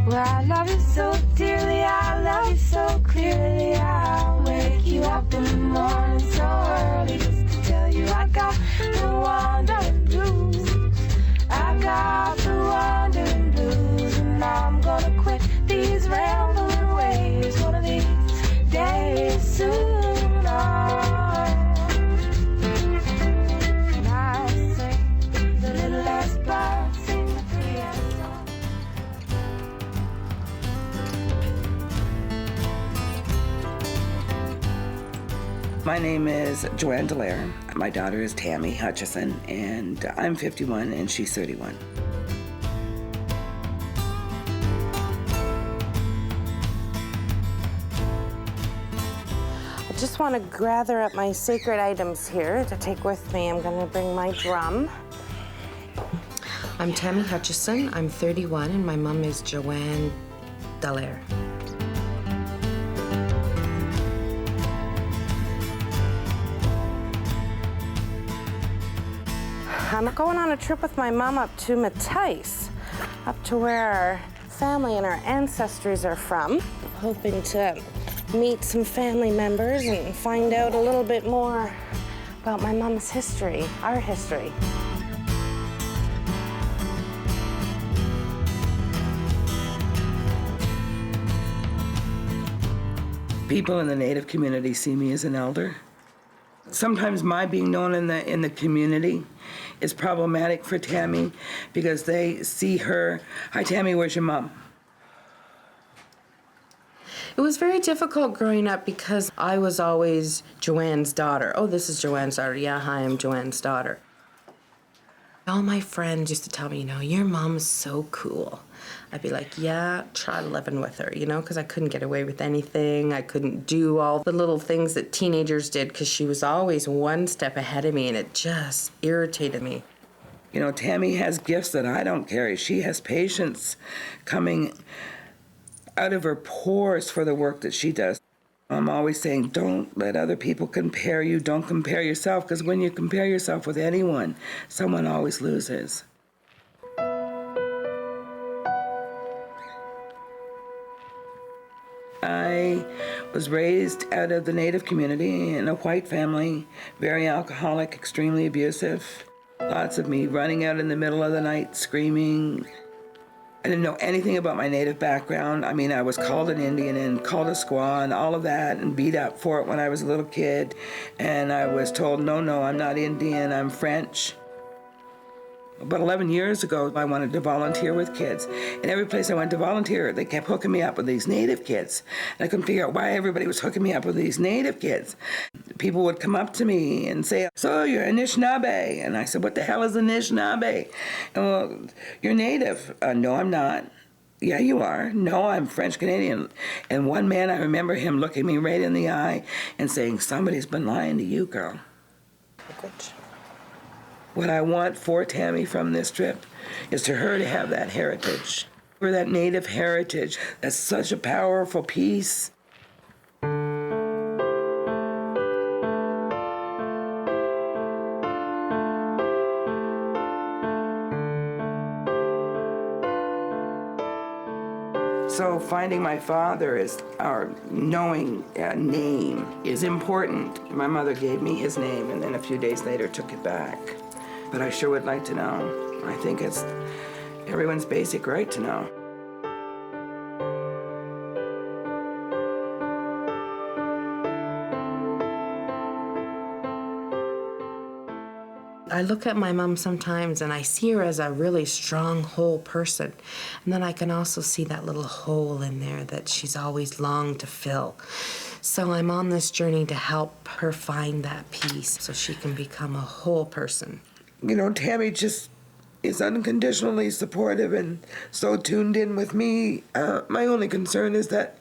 Well, I love you so dearly, I love you so clearly. I'll wake you up in the morning so early just to tell you I got the wandering blues. I got the wandering blues, and I'm gonna quit these rambling ways one of these days soon. And I sing the little last bird, sing the piano. My name is Joanne and My daughter is Tammy Hutchison, and I'm 51 and she's 31. I just want to gather up my sacred items here to take with me. I'm going to bring my drum. I'm Tammy Hutchison, I'm 31, and my mom is Joanne Dallaire. I'm going on a trip with my mom up to Matisse, up to where our family and our ancestors are from, hoping to meet some family members and find out a little bit more about my mom's history, our history. People in the Native community see me as an elder. Sometimes my being known in the community is problematic for Tammy because they see her, "Hi Tammy, where's your mom?" It was very difficult growing up because I was always Joanne's daughter. Oh, this is Joanne's daughter. Yeah, hi, I'm Joanne's daughter. All my friends used to tell me, your mom's so cool. I'd be like, yeah, try living with her, because I couldn't get away with anything. I couldn't do all the little things that teenagers did because she was always one step ahead of me, and it just irritated me. Tammy has gifts that I don't carry. She has patience coming out of her pores for the work that she does. I'm always saying, don't let other people compare you. Don't compare yourself, because when you compare yourself with anyone, someone always loses. I was raised out of the Native community in a white family, very alcoholic, extremely abusive. Lots of me running out in the middle of the night screaming. I didn't know anything about my Native background. I was called an Indian and called a squaw and all of that and beat up for it when I was a little kid. And I was told, no, I'm not Indian, I'm French. About 11 years ago, I wanted to volunteer with kids. And every place I went to volunteer, they kept hooking me up with these Native kids. And I couldn't figure out why everybody was hooking me up with these Native kids. People would come up to me and say, "So you're Anishinaabe?" And I said, "What the hell is Anishinaabe?" And, "Well, you're Native." "No, I'm not." "Yeah, you are." "No, I'm French Canadian." And one man, I remember him looking me right in the eye and saying, "Somebody's been lying to you, girl." What I want for Tammy from this trip is for her to have that heritage, for that Native heritage. That's such a powerful piece. So finding my father is our knowing name is important. My mother gave me his name and then a few days later took it back. But I sure would like to know. I think it's everyone's basic right to know. I look at my mom sometimes and I see her as a really strong, whole person. And then I can also see that little hole in there that she's always longed to fill. So I'm on this journey to help her find that piece so she can become a whole person. Tammy just is unconditionally supportive and so tuned in with me. My only concern is that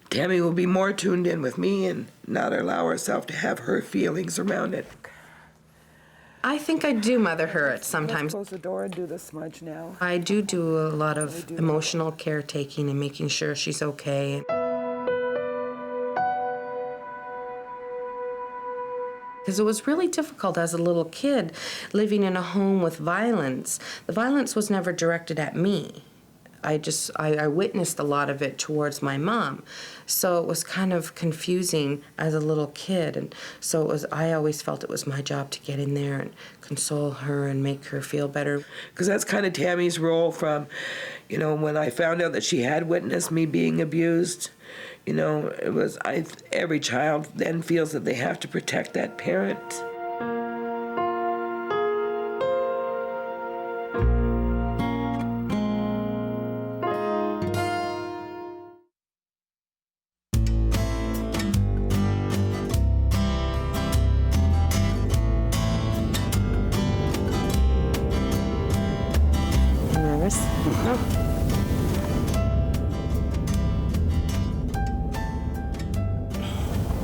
Tammy will be more tuned in with me and not allow herself to have her feelings around it. I think I do mother her at sometimes. Close the door and do the smudge now. I do a lot of emotional caretaking and making sure she's okay. because it was really difficult as a little kid living in a home with violence. The violence was never directed at me. I witnessed a lot of it towards my mom. So it was kind of confusing as a little kid. And so I always felt it was my job to get in there and console her and make her feel better. Because that's kind of Tammy's role from, when I found out that she had witnessed me being abused, it was, every child then feels that they have to protect that parent.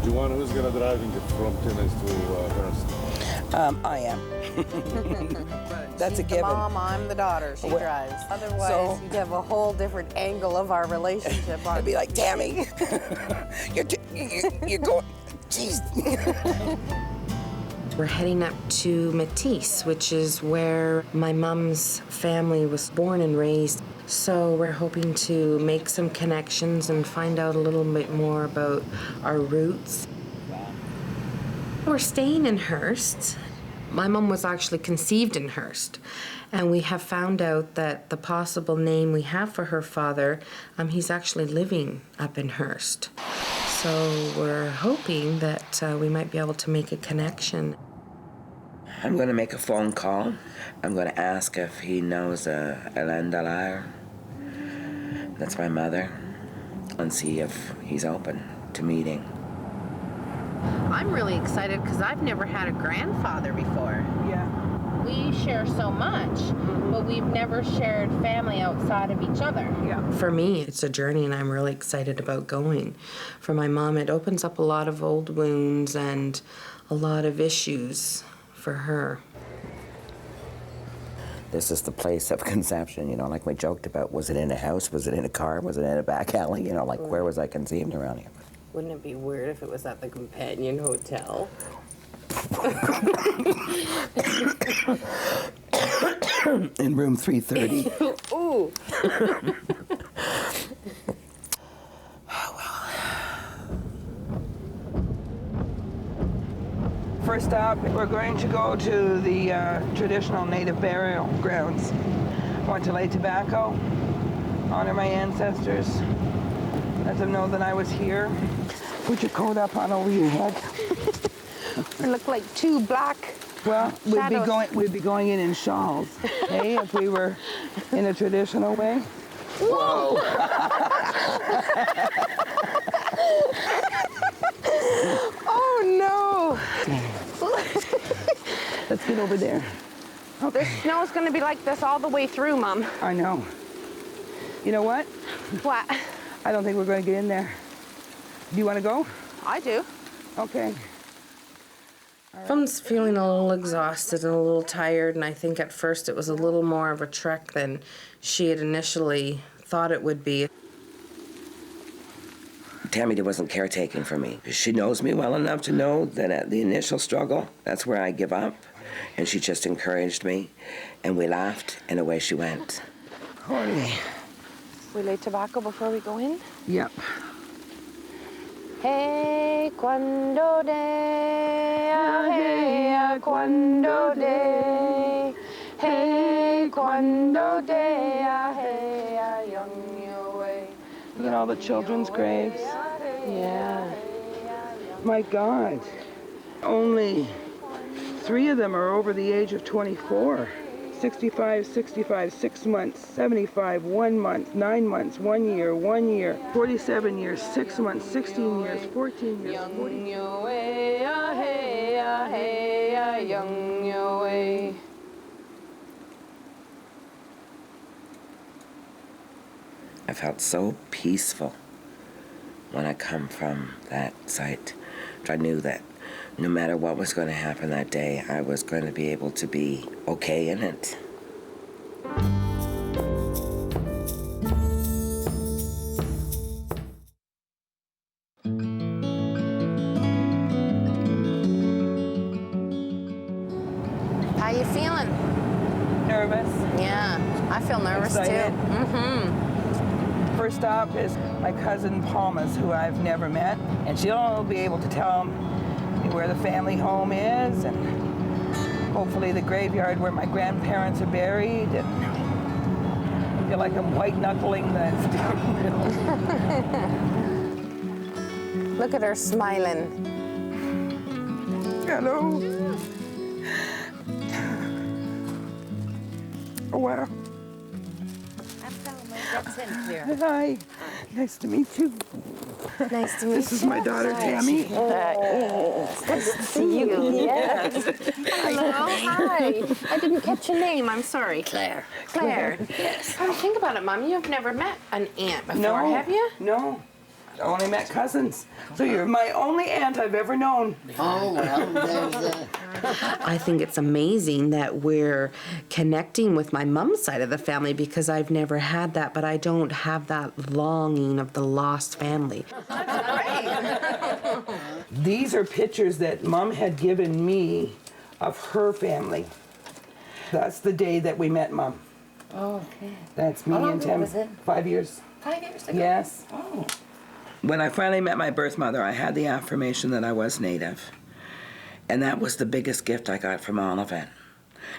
Joanne, who's gonna driving from Timmins to Ernst? I am. That's a She's given. the mom, I'm the daughter. She drives. Otherwise, you'd have a whole different angle of our relationship. I'd be like, Tammy, you're going, jeez. We're heading up to Matisse, which is where my mom's family was born and raised. So we're hoping to make some connections and find out a little bit more about our roots. We're staying in Hearst. My mom was actually conceived in Hearst, and we have found out that the possible name we have for her father, he's actually living up in Hearst. So we're hoping that we might be able to make a connection. I'm going to make a phone call. I'm going to ask if he knows Hélène Dallaire. That's my mother. And see if he's open to meeting. I'm really excited because I've never had a grandfather before. Yeah. We share so much, but we've never shared family outside of each other. Yeah. For me, it's a journey, and I'm really excited about going. For my mom, it opens up a lot of old wounds and a lot of issues for her. This is the place of conception, like we joked about. Was it in a house? Was it in a car? Was it in a back alley? Where was I conceived around here? Wouldn't it be weird if it was at the Companion Hotel? In room 330. Ooh. First up, we're going to go to the traditional native burial grounds. I want to lay tobacco, honor my ancestors, let them know that I was here. Put your coat up on over your head. We look like two black Well, shadows. we'd be going in shawls, hey, if we were in a traditional way. Whoa! Oh no! Let's get over there. The snow's gonna be like this all the way through, Mom. I know. You know what? What? I don't think we're going to get in there. Do you want to go? I do. Okay. I'm feeling a little exhausted and a little tired, and I think at first it was a little more of a trek than she had initially thought it would be. Tammy wasn't caretaking for me. She knows me well enough to know that at the initial struggle, that's where I give up. And she just encouraged me, and we laughed, and away she went. Holy. We lay tobacco before we go in? Yep. Hey, cuando hey, cuando hey, cuando hey, young your way. Look at all the children's graves. Yeah. My God. Only 3 of them are over the age of 24. 65, 6 months, 75, 1 month, 9 months, 1 year, 1 year, 47 years, 6 months, 16 years, 14 years, 40 years. Young your way. I felt so peaceful when I come from that site. I knew that no matter what was going to happen that day, I was going to be able to be okay in it. you feeling? Nervous. Yeah, I feel nervous Excited. too. Mm-hmm. First stop is my cousin Palmas, who I've never met, and she'll be able to tell me where the family home is, and hopefully the graveyard where my grandparents are buried, and I feel like I'm white-knuckling the steering wheel. Look at her smiling. Hello. Oh, wow. Hi. Nice to meet you. Nice to meet you. This is my daughter, Tammy. Nice to see you. Yes. Hello. Hi. I didn't catch your name. I'm sorry. Claire. Claire. Yes. Come think about it, Mom. You've never met an aunt before, No. have you? No. I only met cousins. So you're my only aunt I've ever known. Oh, well, there's I think it's amazing that we're connecting with my mom's side of the family because I've never had that, but I don't have that longing of the lost family. These are pictures that Mom had given me of her family. That's the day that we met Mom. Oh, okay. That's me How long and ago Tim. was it? 5 years. 5 years ago? Yes. Oh. When I finally met my birth mother, I had the affirmation that I was Native. And that was the biggest gift I got from all of it.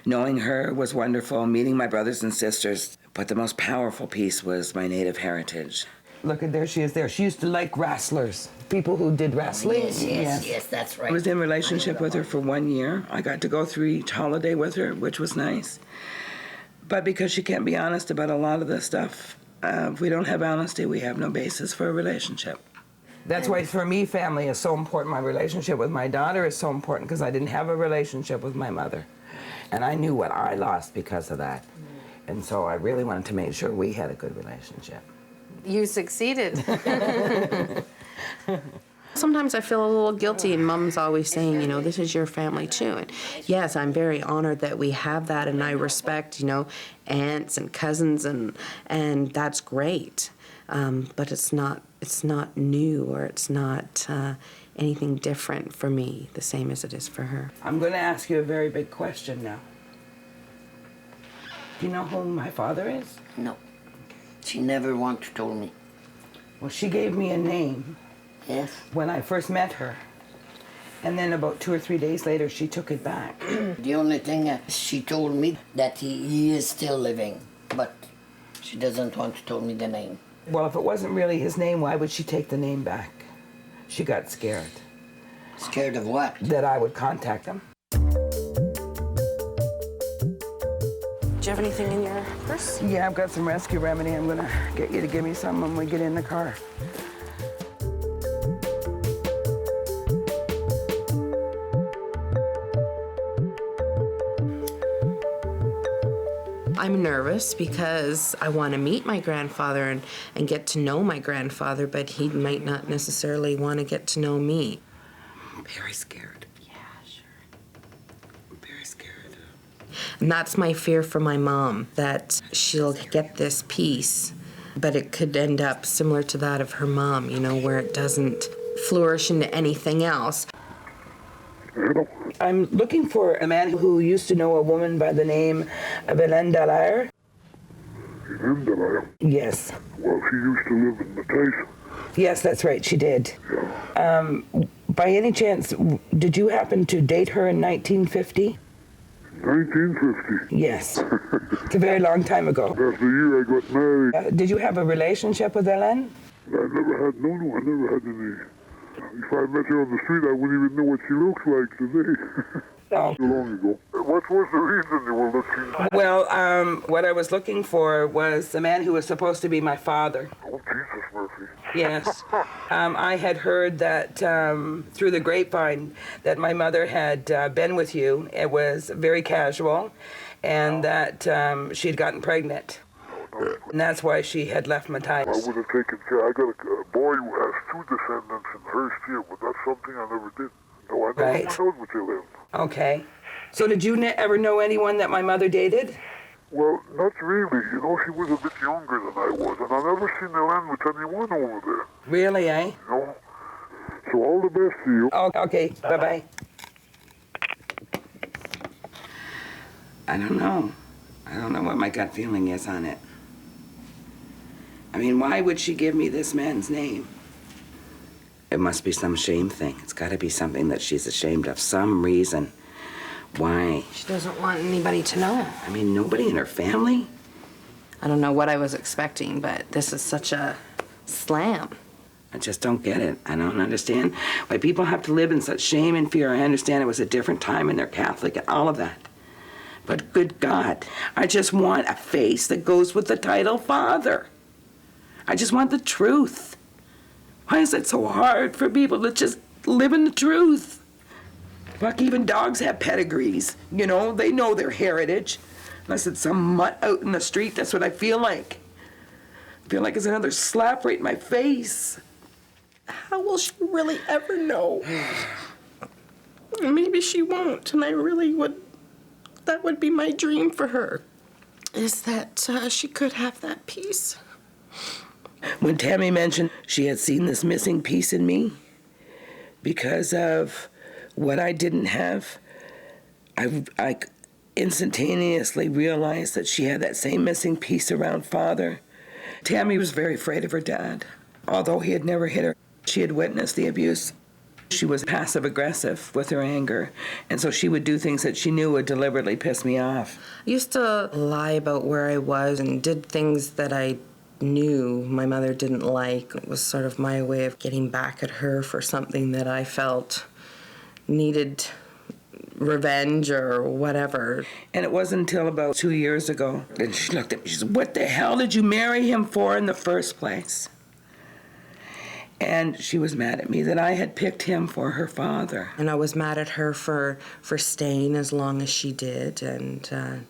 Knowing her was wonderful, meeting my brothers and sisters, but the most powerful piece was my Native heritage. Look at there she is there. She used to like wrestlers, people who did wrestling. Yes, that's right. I was in relationship with her for 1 year. I got to go through each holiday with her, which was nice. But because she can't be honest about a lot of this stuff, if we don't have honesty, we have no basis for a relationship. That's why for me, family is so important. My relationship with my daughter is so important because I didn't have a relationship with my mother. And I knew what I lost because of that. And so I really wanted to make sure we had a good relationship. You succeeded. Sometimes I feel a little guilty, and Mom's always saying, you know, this is your family too. And yes, I'm very honored that we have that, and I respect, you know, aunts and cousins, and that's great. But it's not new, or it's not anything different for me, the same as it is for her. I'm going to ask you a very big question now. Do you know who my father is? No. She never once told me. Well, she gave me a name. Yes? When I first met her. And then about 2 or 3 days later, she took it back. The only thing she told me that he is still living, but she doesn't want to tell me the name. Well, if it wasn't really his name, why would she take the name back? She got scared. Scared of what? That I would contact him. Do you have anything in your purse? Yeah, I've got some rescue remedy. I'm gonna get you to give me some when we get in the car. I'm nervous because I want to meet my grandfather and get to know my grandfather, but he might not necessarily want to get to know me. I'm very scared. Yeah, sure. I'm very scared. And that's my fear for my mom, that she'll get this piece, but it could end up similar to that of her mom, you know, where it doesn't flourish into anything else. I'm looking for a man who used to know a woman by the name of Hélène Dallaire. Hélène Dallaire? Yes. Well, she used to live in Matisse. Yes, that's right, she did. Yeah. By any chance, did you happen to date her in 1950? 1950? Yes. It's a very long time ago. That's the year I got married. Did you have a relationship with Hélène? I never had, no, I never had any. If I met her on the street, I wouldn't even know what she looks like today. Oh. So long ago. What was the reason you were looking? Well, what I was looking for was the man who was supposed to be my father. Oh, Jesus, Murphy. Yes. I had heard that through the grapevine that my mother had been with you. It was very casual, and that she'd gotten pregnant. And that's why she had left Matthias. I would have taken care. I got a boy who has 2 descendants in Hearst here, but that's something I never did. No, I never went out with Hélène. Okay. So did you ever know anyone that my mother dated? Well, not really. You know, she was a bit younger than I was, and I never seen Hélène with anyone over there. Really, eh? No. So all the best to you. Oh, okay. Bye-bye. I don't know. I don't know what my gut feeling is on it. I mean, why would she give me this man's name? It must be some shame thing. It's got to be something that she's ashamed of, some reason. Why? She doesn't want anybody to know. I mean, nobody in her family? I don't know what I was expecting, but this is such a slam. I just don't get it. I don't understand why people have to live in such shame and fear. I understand it was a different time and they're Catholic and all of that. But good God, I just want a face that goes with the title father. I just want the truth. Why is it so hard for people to just live in the truth? Fuck, even dogs have pedigrees. You know, they know their heritage. Unless it's some mutt out in the street, that's what I feel like. I feel like it's another slap right in my face. How will she really ever know? Maybe she won't, and I really would. That would be my dream for her, is that she could have that peace. When Tammy mentioned she had seen this missing piece in me because of what I didn't have, I instantaneously realized that she had that same missing piece around Father. Tammy was very afraid of her dad. Although he had never hit her, she had witnessed the abuse. She was passive-aggressive with her anger, and so she would do things that she knew would deliberately piss me off. I used to lie about where I was and did things that I knew my mother didn't like. It was sort of my way of getting back at her for something that I felt needed revenge or whatever. And it wasn't until about 2 years ago that she looked at me. She said, "What the hell did you marry him for in the first place?" And she was mad at me that I had picked him for her father. And I was mad at her for staying as long as she did and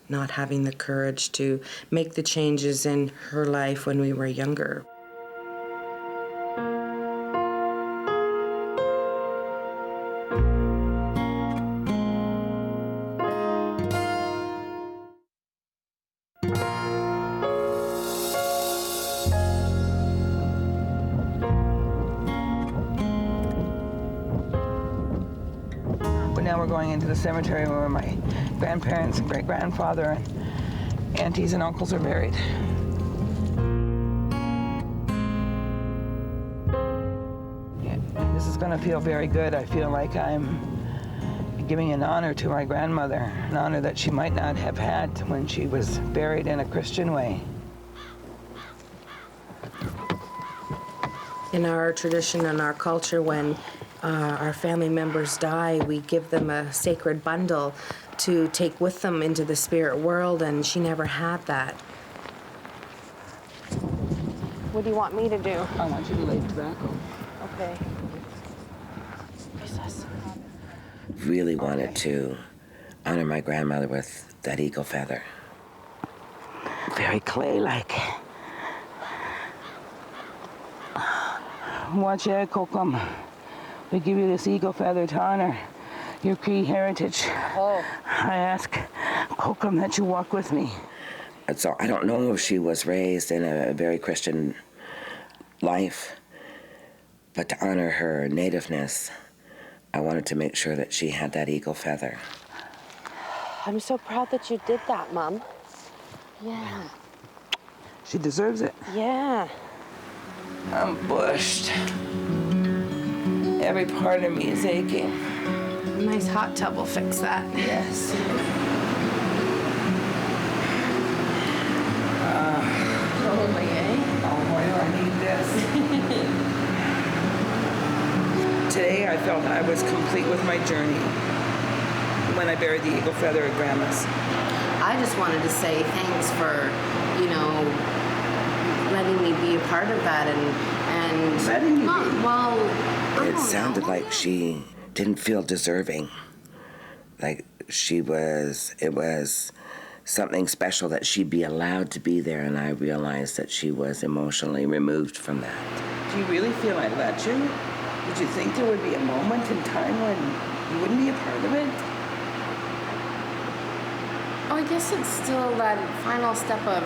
not having the courage to make the changes in her life when we were younger. Now we're going into the cemetery where my grandparents and great-grandfather and aunties and uncles are buried. Yeah, this is going to feel very good. I feel like I'm giving an honor to my grandmother, an honor that she might not have had when she was buried in a Christian way. In our tradition and our culture, when our family members die, we give them a sacred bundle to take with them into the spirit world, and she never had that. What do you want me to do? I want you to lay tobacco. Okay. Really wanted to honor my grandmother with that eagle feather. Very clay-like. Watch out, Kokum. We give you this eagle feather to honor your Cree heritage. Oh. I ask Kokum that you walk with me. And so I don't know if she was raised in a very Christian life, but to honor her nativeness, I wanted to make sure that she had that eagle feather. I'm so proud that you did that, Mom. Yeah. She deserves it. Yeah. I'm bushed. Every part of me is aching. A nice hot tub will fix that. Yes. Totally, eh? Oh boy, do I need this. Today I felt I was complete with my journey when I buried the eagle feather at Grandma's. I just wanted to say thanks for, letting me be a part of that and Letting you be? Well, It sounded like she didn't feel deserving. Like it was something special that she'd be allowed to be there, and I realized that she was emotionally removed from that. Do you really feel I let you? Did you think there would be a moment in time when you wouldn't be a part of it? Oh, I guess it's still that final step of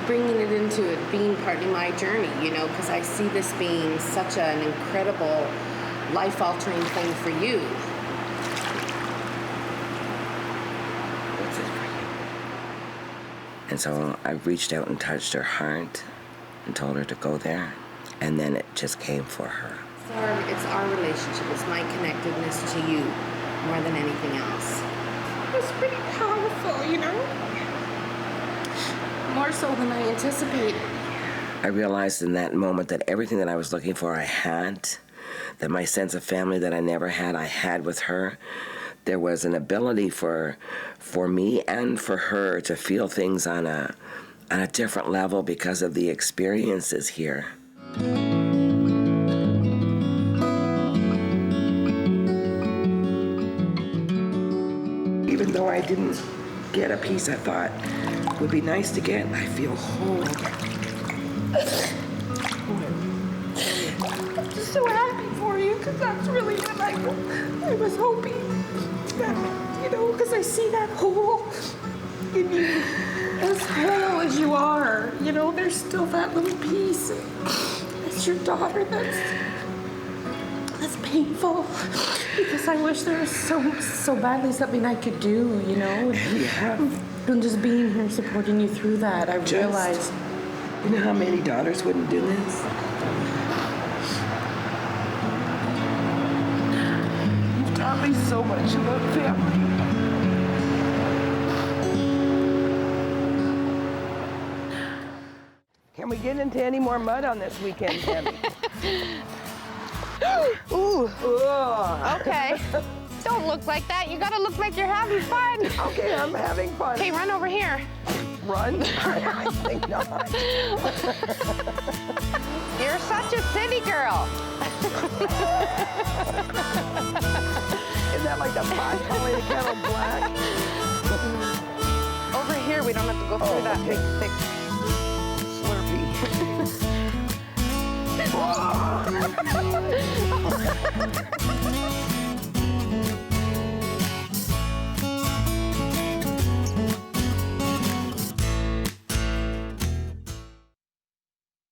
bringing it into it being partly my journey, because I see this being such an incredible, life-altering thing for you. What's it for you? And so I reached out and touched her heart and told her to go there. And then it just came for her. It's our relationship. It's my connectedness to you more than anything else. It was pretty powerful, you know? More so than I anticipated. I realized in that moment that everything that I was looking for, I had. That my sense of family that I never had, I had with her. There was an ability for me and for her to feel things on a different level because of the experiences here. Even though I didn't get a piece I thought would be nice to get, I feel whole. I'm just so happy for you, because that's really what I was hoping. That, you know, because I see that hole in you. As whole as you are, you know, there's still that little piece. It's your daughter that's painful. Because I wish there was so badly something I could do, you know? Yeah. And just being here supporting you through that, I realized. You know how many daughters wouldn't do this? You've taught me so much about family. Can we get into any more mud on this weekend, Tammy? Ooh. Ugh. Okay. Don't look like that. You gotta look like you're having fun. Okay, I'm having fun. Okay, run over here. Run? I think not. You're such a city girl. Isn't that like the pot calling the kettle black? Over here, we don't have to go through that big, thick